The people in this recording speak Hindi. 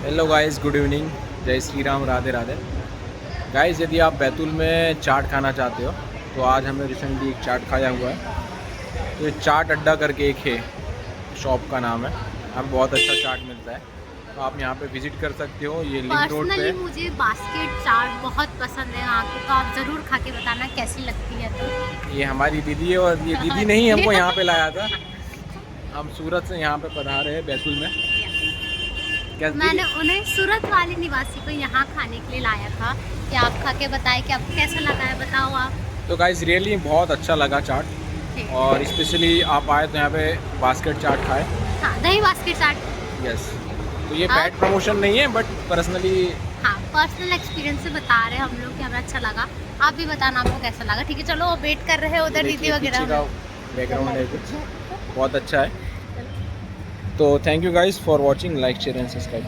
हेलो गाइस, गुड इवनिंग, जय श्री राम, राधे राधे। गाइस, यदि आप बैतूल में चाट खाना चाहते हो तो आज हमने रिसेंटली एक चाट खाया हुआ है। तो ये चाट अड्डा करके एक है, शॉप का नाम है। यहाँ पे बहुत अच्छा चाट मिलता है, तो आप यहाँ पे विज़िट कर सकते हो। ये लिंक रोड पे पर्सनली मुझे बास्केट चाट बहुत पसंद है यहाँ की, तो आप ज़रूर खा के बताना कैसी लगती है। तो ये हमारी दीदी है, और ये दीदी नहीं हमको यहाँ पे लाया था। हम सूरत से यहाँ पे पधारे हैं बैतूल में। क्या मैंने दीदी? उन्हें सूरत वाले निवासी को यहाँ खाने के लिए लाया था कि आप खा के बताएं कि आपको कैसा लगा है, बताओ आप। तो गाइस रियली बहुत अच्छा लगा चाट, ठीक। और स्पेशली आप आए तो यहाँ पे बास्केट चाट खाए। हाँ, दही बास्केट चाट। यस, तो ये आप पेड प्रमोशन नहीं है, बट पर्सनली हाँ, पर्सनल एक्सपीरियंस से बता रहे हैं हम लोग कि हमें अच्छा लगा। आप भी बताना आपको कैसा लगा। ठीक है, चलो वेट कर रहे हैं उधर दीदी पीछे का वगैरह। बैकग्राउंड है कुछ बहुत अच्छा है। तो thank you guys for watching, like share and subscribe.